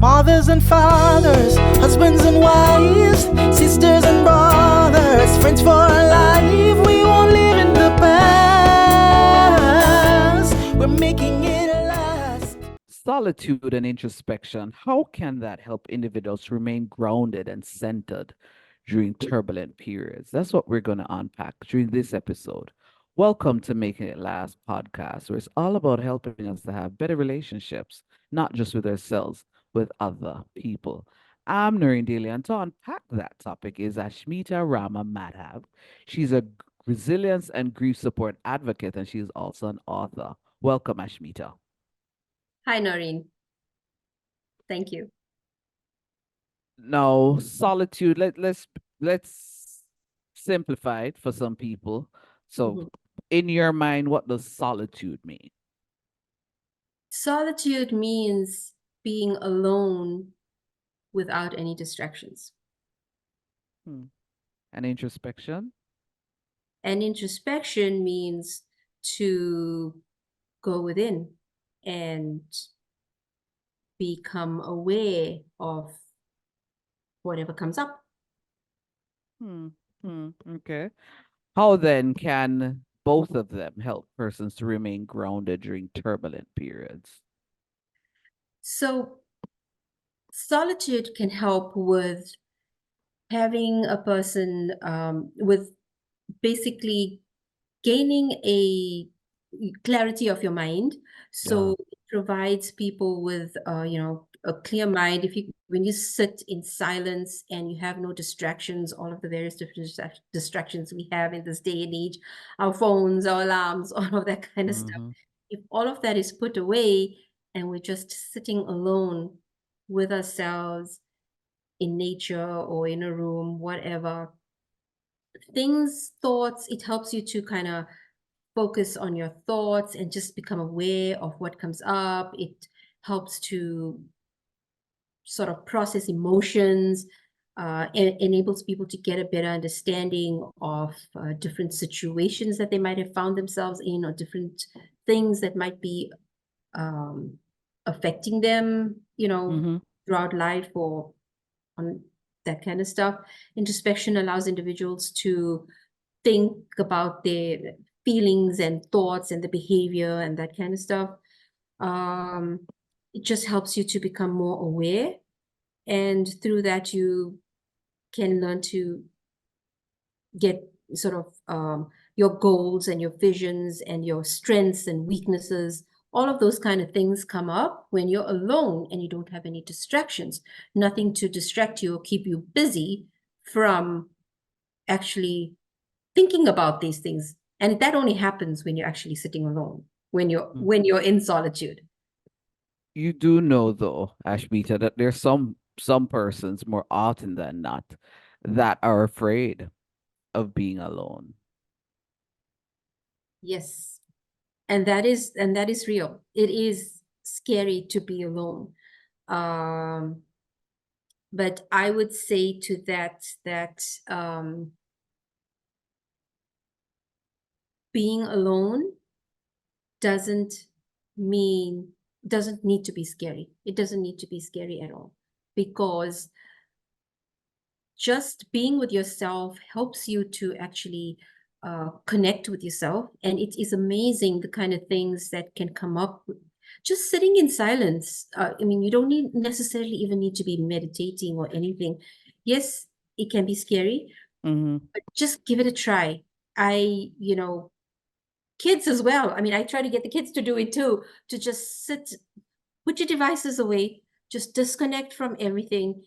Mothers and fathers, husbands and wives, sisters and brothers, friends for life. We won't live in the past. We're making it last. Solitude and introspection. How can that help individuals remain grounded and centered during turbulent periods? That's what we're going to unpack during this episode. Welcome to Making It Last podcast, where it's all about helping us to have better relationships, not just with ourselves, with other people. I'm Noreen Daly, and to unpack that topic is Ashmita Rama Madhav. She's a resilience and grief support advocate, and she's also an author. Welcome, Ashmita. Hi, Noreen. Thank you. Now, solitude, let's simplify it for some people. So, Mhm. in your mind, what does solitude mean? Solitude means being alone without any distractions. Hmm. And introspection? And introspection means to go within and become aware of whatever comes up. Hmm. Okay. How then can both of them help persons to remain grounded during turbulent periods? So, solitude can help with having a person with basically gaining a clarity of your mind. Yeah. So it provides people with a clear mind. If you when you sit in silence and you have no distractions, all of the various different distractions we have in this day and age, our phones, our alarms, all of that kind of stuff. Mm-hmm. If all of that is put away and we're just sitting alone with ourselves in nature or in a room, whatever, thoughts, it helps you to kind of focus on your thoughts and just become aware of what comes up. It helps to sort of process emotions, enables people to get a better understanding of different situations that they might have found themselves in, or different things that might be um, affecting them, Mm-hmm. throughout life, or on that kind of stuff. Introspection allows individuals to think about their feelings and thoughts and the behavior and that kind of stuff. Um, it just helps you to become more aware. And through that, you can learn to get sort of your goals and your visions and your strengths and weaknesses. All of those kind of things come up when you're alone and you don't have any distractions, nothing to distract you or keep you busy from actually thinking about these things. And that only happens when you're actually sitting alone, when you're in solitude. You do know, though, Ashmita, that there's some persons more often than not that are afraid of being alone. Yes. And that is real. It is scary to be alone. Um, but I would say to that being alone doesn't mean doesn't need to be scary. It doesn't need to be scary at all, because just being with yourself helps you to actually connect with yourself. And it is amazing the kind of things that can come up just sitting in silence. I mean, you don't necessarily even need to be meditating or anything. Yes, it can be scary, Mm-hmm. but just give it a try. Kids as well. I mean, I try to get the kids to do it too, to just sit, put your devices away, just disconnect from everything,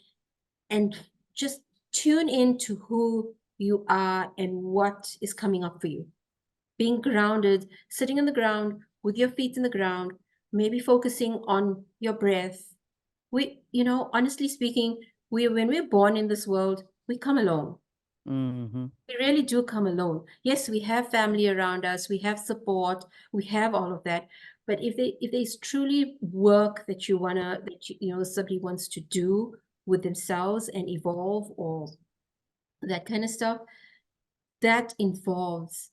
and just tune into who you are and what is coming up for you. Being grounded, sitting on the ground with your feet in the ground, maybe focusing on your breath. Honestly speaking, when we're born in this world, we come alone. Mm-hmm. We really do come alone. Yes, we have family around us, we have support, we have all of that. But if there's truly work that somebody wants to do with themselves and evolve, or that kind of stuff, that involves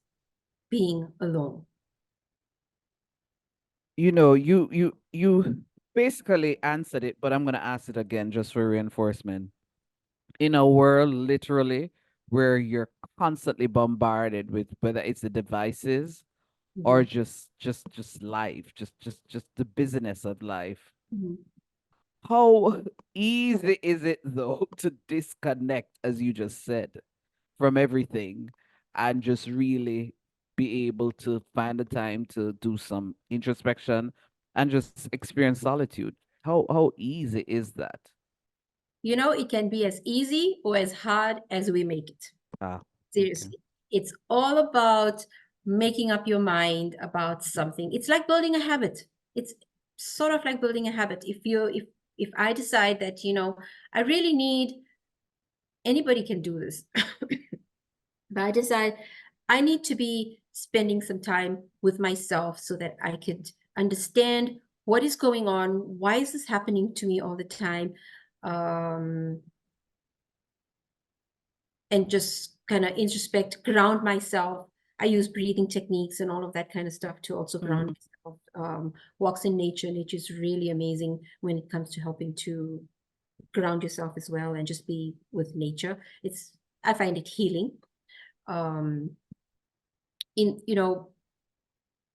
being alone. You know, you basically answered it, but I'm going to ask it again just for reinforcement. In a world literally where you're constantly bombarded with whether it's the devices or Mhm, just life, just the business of life, mhm. how easy is it though to disconnect, as you just said, from everything and just really be able to find the time to do some introspection and just experience solitude? How easy is that? It can be as easy or as hard as we make it. Ah, okay. Seriously. It's all about making up your mind about something. It's like building a habit. It's sort of like building a habit. If I decide that, I really need anybody can do this. But I decide I need to be spending some time with myself so that I could understand what is going on, why is this happening to me all the time, um, and just kind of introspect, ground myself. I use breathing techniques and all of that kind of stuff to also ground Mhm. myself. Walks in nature. Nature is really amazing when it comes to helping to ground yourself as well and just be with nature. I find it healing. Um, in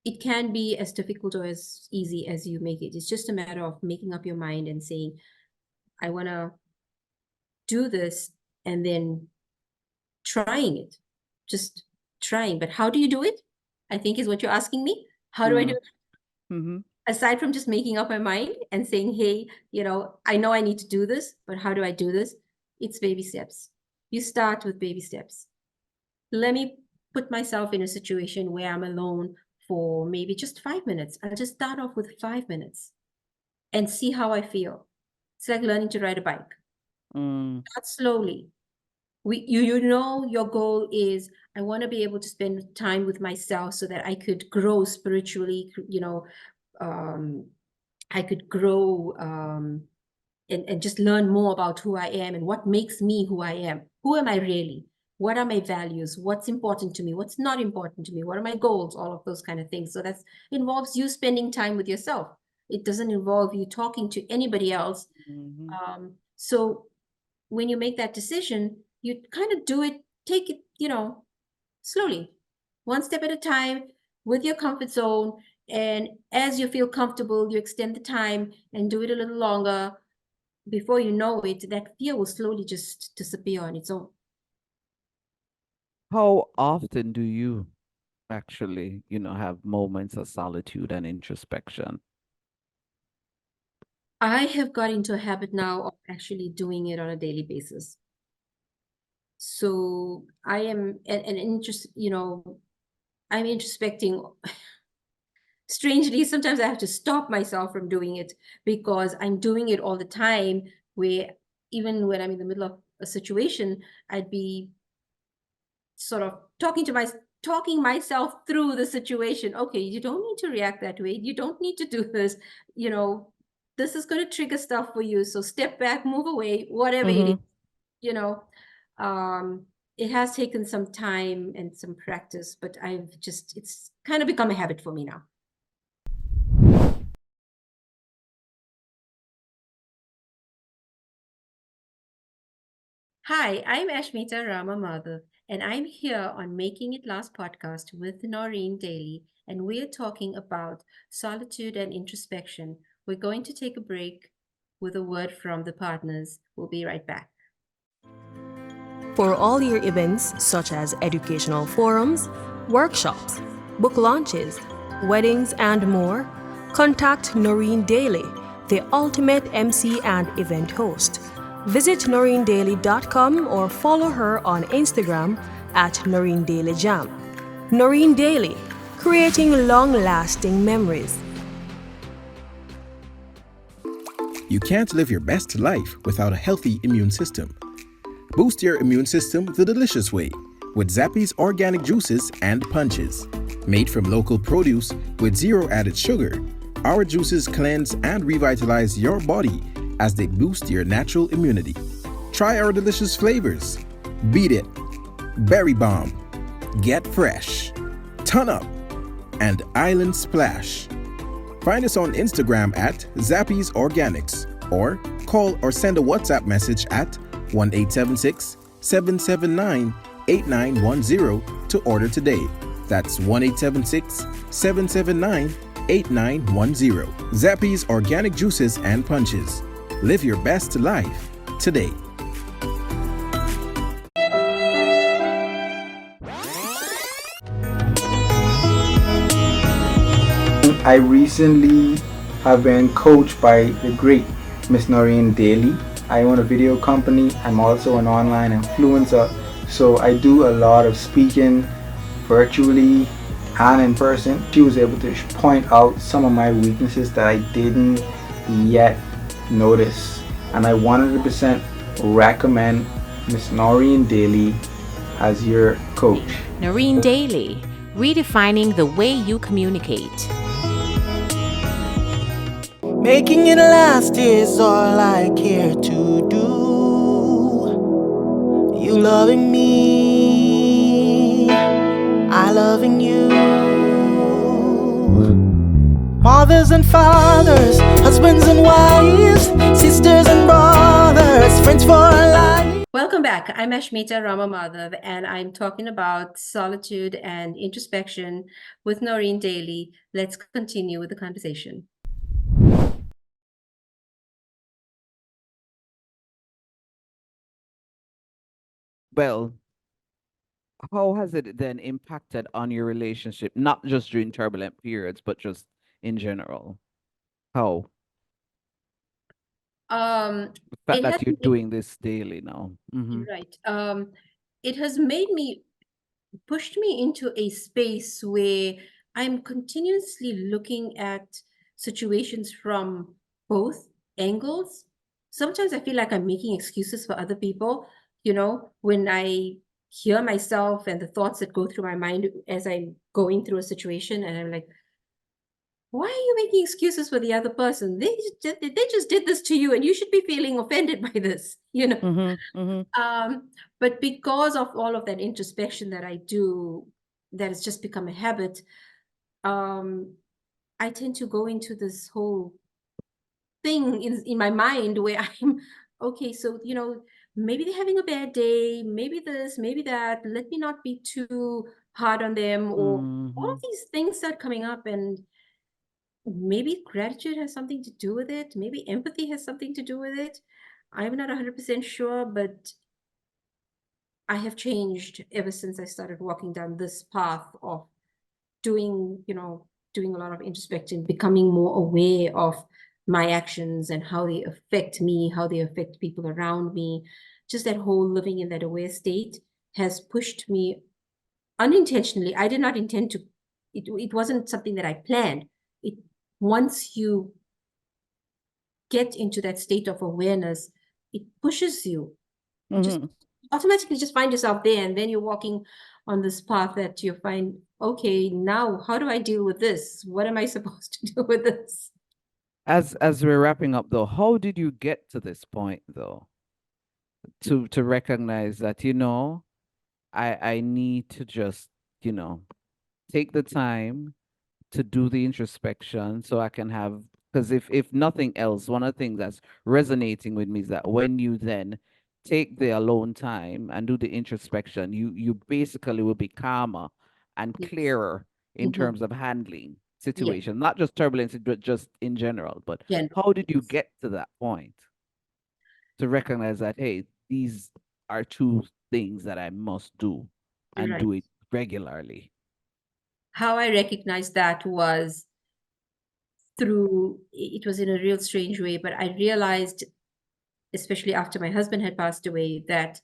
it can be as difficult or as easy as you make it. It's just a matter of making up your mind and saying, I want to do this, and then trying it, just trying. But how do you do it? I think is what you're asking me. How do I do Mm. it? Mhm. Aside from just making up my mind and saying, hey, I know I need to do this, but how do I do this? It's baby steps. You start with baby steps. Let me put myself in a situation where I'm alone for maybe just 5 minutes. I'll just start off with 5 minutes and see how I feel. It's like learning to ride a bike. Mm. Start slowly. Your goal is, I want to be able to spend time with myself so that I could grow spiritually, um, I could grow, and just learn more about who I am and what makes me who I am. Who am I really? What are my values? What's important to me? What's not important to me? What are my goals? All of those kind of things. So that involves you spending time with yourself. It doesn't involve you talking to anybody else. Mhm. So when you make that decision, you kind of do it, take it, slowly, one step at a time, with your comfort zone. And as you feel comfortable, you extend the time and do it a little longer. Before you know it, that fear will slowly just disappear on its own. How often do you actually, have moments of solitude and introspection? I have got into a habit now of actually doing it on a daily basis. So I am an interest, I'm introspecting. Strangely, sometimes I have to stop myself from doing it because I'm doing it all the time. Where even when I'm in the middle of a situation, I'd be sort of talking myself through the situation. Okay, you don't need to react that way. You don't need to do this. You know, this is going to trigger stuff for you. So step back, move away, whatever it is. Mm-hmm. You know, um, it has taken some time and some practice, but it's kind of become a habit for me now. Hi, I'm Ashmita Rama Madhav, and I'm here on Making It Last podcast with Noreen Daly, and we're talking about solitude and introspection. We're going to take a break with a word from the partners. We'll be right back. For all your events such as educational forums, workshops, book launches, weddings, and more, contact Noreen Daly, the ultimate MC and event host. Visit noreendaily.com or follow her on Instagram at Noreen Daily Jam. Noreen Daily, creating long-lasting memories. You can't live your best life without a healthy immune system. Boost your immune system the delicious way with Zappy's organic juices and punches. Made from local produce with zero added sugar, our juices cleanse and revitalize your body as they boost your natural immunity. Try our delicious flavors. Beat It, Berry Bomb, Get Fresh, Ton Up, and Island Splash. Find us on Instagram at Zappies Organics or call or send a WhatsApp message at 1-876-779-8910 to order today. That's 1-876-779-8910. Zappies Organic Juices and Punches. Live your best life today. I recently have been coached by the great Miss Noreen Daly. I own a video company. I'm also an online influencer. So I do a lot of speaking virtually and in person. She was able to point out some of my weaknesses that I didn't yet notice. And I 100% recommend Miss Noreen Daly as your coach. Noreen Daly, redefining the way you communicate. Making it last is all I care to do. You loving me, I loving you. Mothers and fathers, husbands and wives, sisters and brothers, friends for life. Welcome back. I'm Ashmita Rama Madhav, and I'm talking about solitude and introspection with Noreen Daly. Let's continue with the conversation. Well, how has it then impacted on your relationship, not just during turbulent periods, but just in general? How? Um, The fact it that has you're made, doing this daily now. right. It has made me pushed me into a space where I'm continuously looking at situations from both angles. Sometimes I feel like I'm making excuses for other people, when I hear myself and the thoughts that go through my mind as I'm going through a situation, and I'm like, why are you making excuses for the other person? They just did this to you, and you should be feeling offended by this, but because of all of that introspection that I do, that has just become a habit, I tend to go into this whole thing in my mind where I'm okay. So, maybe they're having a bad day, maybe this, maybe that. Let me not be too hard on them, or all of these things start coming up, and maybe gratitude has something to do with it. Maybe empathy has something to do with it. I'm not 100% sure, but I have changed ever since I started walking down this path of doing, doing a lot of introspection, becoming more aware of my actions and how they affect me, how they affect people around me. Just that whole living in that aware state has pushed me unintentionally. I did not intend to, it wasn't something that I planned. Once you get into that state of awareness, it pushes you. You just automatically just find yourself there, and then you're walking on this path that you find, okay, now how do I deal with this? What am I supposed to do with this? As we're wrapping up though, how did you get to this point though? To recognize that, I need to just, take the time to do the introspection so I can have, because if nothing else, one of the things that's resonating with me is that when you then take the alone time and do the introspection, you basically will be calmer and Yes. clearer in Mhm. terms of handling situations, not just turbulence, but just in general. But General. how did you get to that point to recognize that, hey, these are two things that I must do and do Right. it regularly? How I recognized that was it was in a real strange way, but I realized, especially after my husband had passed away, that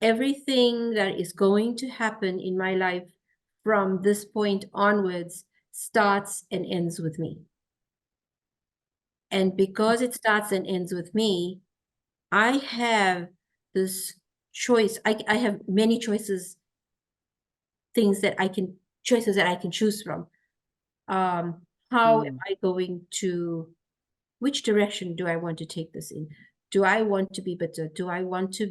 everything that is going to happen in my life from this point onwards starts and ends with me. And because it starts and ends with me, I have this choice. I have many choices, choices that I can choose from. How am I going to, which direction do I want to take this in? Do I want to be bitter? Do I want to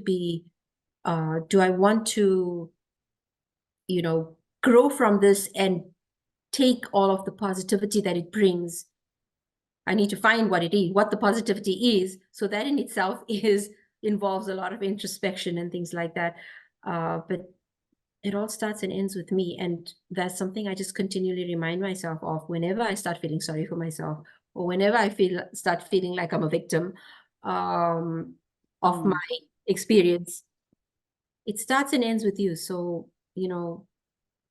grow from this and take all of the positivity that it brings I need to find what it is, what the positivity is. So that in itself involves a lot of introspection and things like that. But it all starts and ends with me. And that's something I just continually remind myself of whenever I start feeling sorry for myself, or whenever I start feeling like I'm a victim of my experience. It starts and ends with you. So,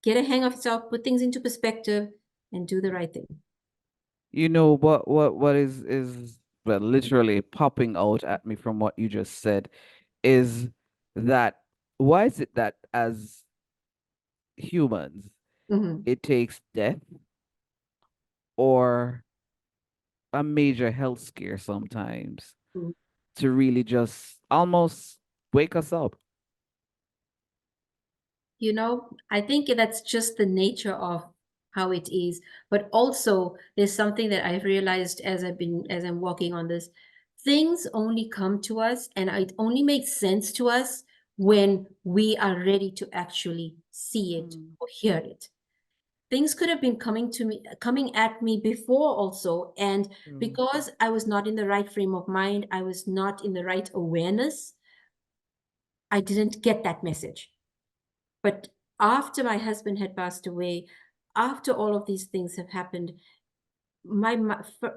get a hang of yourself, put things into perspective, and do the right thing. What is well literally popping out at me from what you just said is that why is it that as humans Mhm. it takes death or a major health scare sometimes Mhm. to really just almost wake us up? I think that's just the nature of how it is. But also, there's something that I've realized as I'm walking on this. Things only come to us, and it only makes sense to us when we are ready to actually see it or hear it. Things could have been coming at me before also, and because I was not in the right frame of mind, I was not in the right awareness, I didn't get that message. But after my husband had passed away, after all of these things have happened, my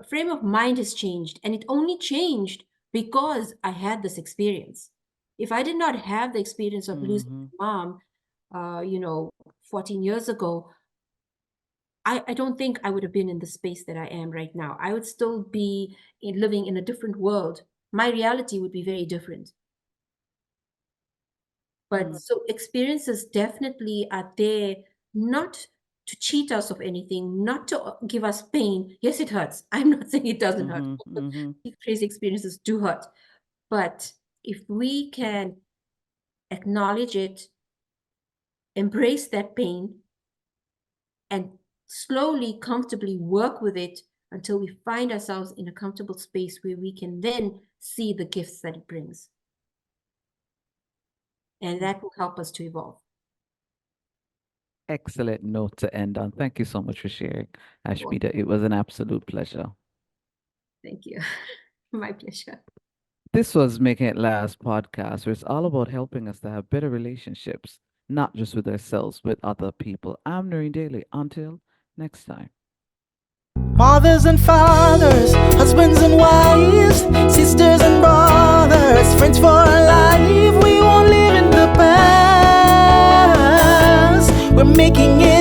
frame of mind has changed. And it only changed because I had this experience. If I did not have the experience of losing my mom, 14 years ago, I don't think I would have been in the space that I am right now. I would still be living in a different world. My reality would be very different. But so experiences definitely are there not to cheat us of anything, not to give us pain. Yes, it hurts. I'm not saying it doesn't hurt. These crazy experiences do hurt. But if we can acknowledge it, embrace that pain, and slowly, comfortably work with it until we find ourselves in a comfortable space where we can then see the gifts that it brings. And that will help us to evolve. Excellent note to end on. Thank you so much for sharing, Ashmita. It was an absolute pleasure. Thank you. My pleasure. This was Making It Last podcast, where it's all about helping us to have better relationships, not just with ourselves, with other people. I'm Noreen Daly. Until next time. Mothers and fathers, husbands and wives, sisters and brothers, friends for life. We won't live in the past. We're making it